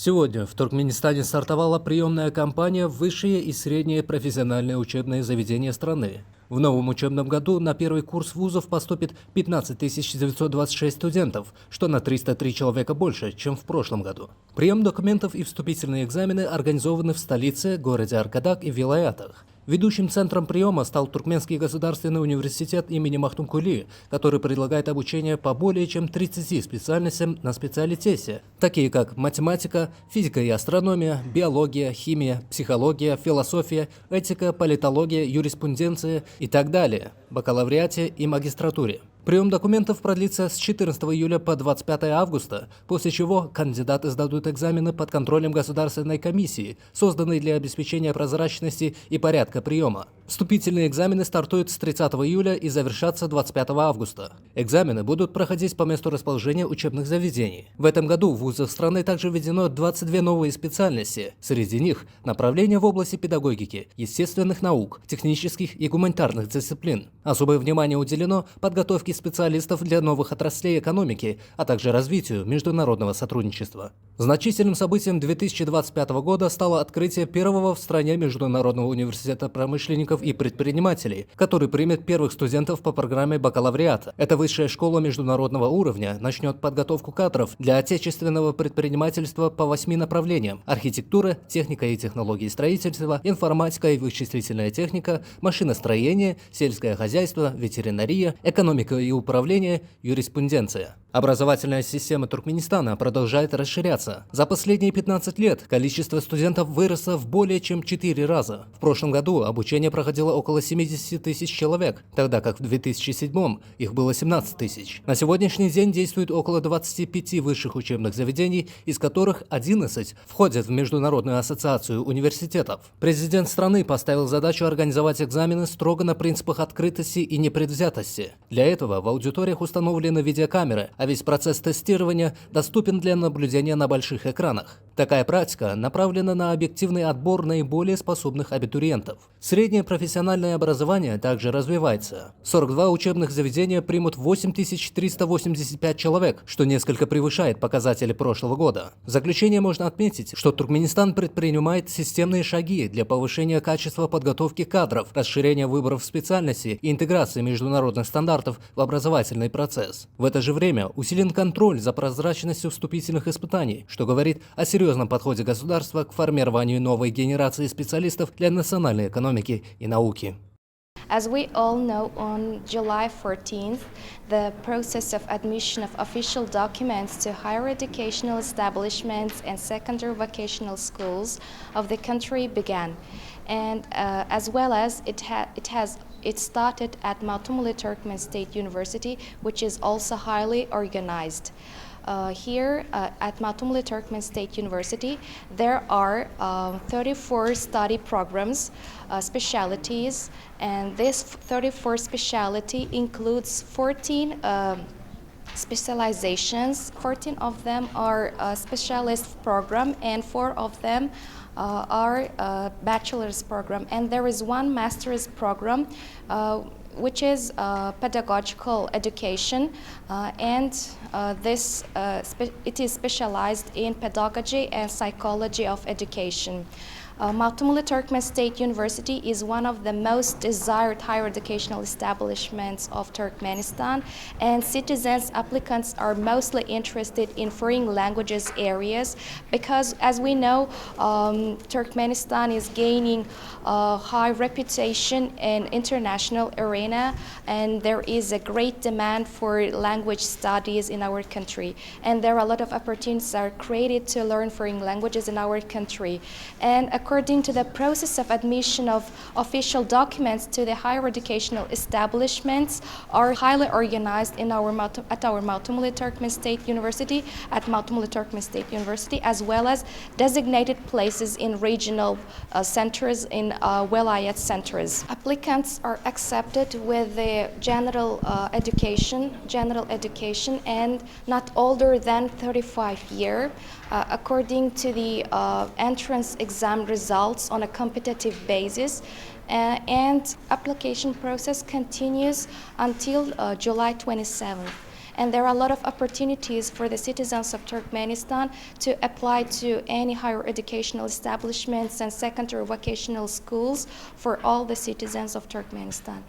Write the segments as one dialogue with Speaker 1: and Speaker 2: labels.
Speaker 1: Сегодня в Туркменистане стартовала приемная кампания в высшие и средние профессиональные учебные заведения страны. В новом учебном году на первый курс вузов поступит 15 926 студентов, что на 303 человека больше, чем в прошлом году. Прием документов и вступительные экзамены организованы в столице, городе Аркадак и вилаятах. Ведущим центром приема стал Туркменский государственный университет имени Махтумкули, который предлагает обучение по более чем 30 специальностям на специалитете, такие как математика, физика и астрономия, биология, химия, психология, философия, этика, политология, юриспруденция и так далее, бакалавриате и магистратуре. Прием документов продлится с 14 июля по 25 августа, после чего кандидаты сдадут экзамены под контролем Государственной комиссии, созданной для обеспечения прозрачности и порядка приема. Вступительные экзамены стартуют с 30 июля и завершатся 25 августа. Экзамены будут проходить по месту расположения учебных заведений. В этом году в вузах страны также введено 22 новые специальности. Среди них направления в области педагогики, естественных наук, технических и гуманитарных дисциплин. Особое внимание уделено подготовке специалистов для новых отраслей экономики, а также развитию международного сотрудничества. Значительным событием 2025 года стало открытие первого в стране Международного университета промышленников и предпринимателей, который примет первых студентов по программе бакалавриата. Эта высшая школа международного уровня начнет подготовку кадров для отечественного предпринимательства по 8 направлениям: архитектура, техника и технологии строительства, информатика и вычислительная техника, машиностроение, сельское хозяйство, ветеринария, экономика и управление, юриспруденция. Образовательная система Туркменистана продолжает расширяться. За последние 15 лет количество студентов выросло в более чем 4 раза. В прошлом году обучение проходило около 70 тысяч человек, тогда как в 2007 их было 17 тысяч. На сегодняшний день действует около 25 высших учебных заведений, из которых 11 входят в Международную ассоциацию университетов. Президент страны поставил задачу организовать экзамены строго на принципах открытости и непредвзятости. Для этого в аудиториях установлены видеокамеры, а весь процесс тестирования доступен для наблюдения на больших экранах. Такая практика направлена на объективный отбор наиболее способных абитуриентов. Среднее профессиональное образование также развивается. 42 учебных заведения примут 8385 человек, что несколько превышает показатели прошлого года. В заключение можно отметить, что Туркменистан предпринимает системные шаги для повышения качества подготовки кадров, расширения выборов специальностей и интеграции международных стандартов в образовательный процесс. В это же время усилен контроль за прозрачностью вступительных испытаний, что говорит о серьезном подходе государства к формированию новой генерации специалистов для национальной экономики и науки.
Speaker 2: As we all know, on July 14th, the process of admission of official documents to higher educational establishments and secondary vocational schools of the country began, and as well as it started at Maltumuli Turkmen State University, which is also highly organized. Here at Maltumuli Turkmen State University, there are 34 study programs, specialities, and this 34 specialty includes 14 specializations. 14 of them are a specialist program, and 4 of them are a bachelor's program. And there is one master's program, which is pedagogical education, and it is specialized in pedagogy and psychology of education. Maltumuli Turkmen State University is one of the most desired higher educational establishments of Turkmenistan, and citizens, applicants are mostly interested in foreign languages areas because, as we know, Turkmenistan is gaining a high reputation in international arena, and there is a great demand for language studies in our country, and there are a lot of opportunities that are created to learn foreign languages in our country. And according to the process of admission of official documents to the higher educational establishments are highly organized at our Maltumuli Turkmen State University, at Maltumuli Turkmen State University, as well as designated places in regional centers, in Velayat centers. Applicants are accepted with the general education and not older than 35 years. According to the entrance exam results on a competitive basis, and application process continues until July 27th. And there are a lot of opportunities for the citizens of Turkmenistan to apply to any higher educational establishments and secondary vocational schools for all the citizens of Turkmenistan.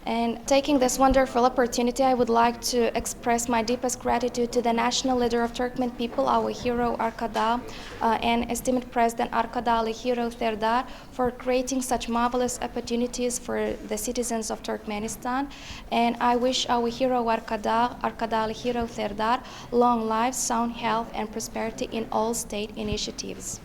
Speaker 2: And taking this wonderful opportunity, I would like to express my deepest gratitude to the national leader of Turkmen people, our hero Arkada, and esteemed President Arkadalı Hero Serdar for creating such marvelous opportunities for the citizens of Turkmenistan. And I wish our hero Arkadalı Hero Serdar long life, sound health, and prosperity in all state initiatives.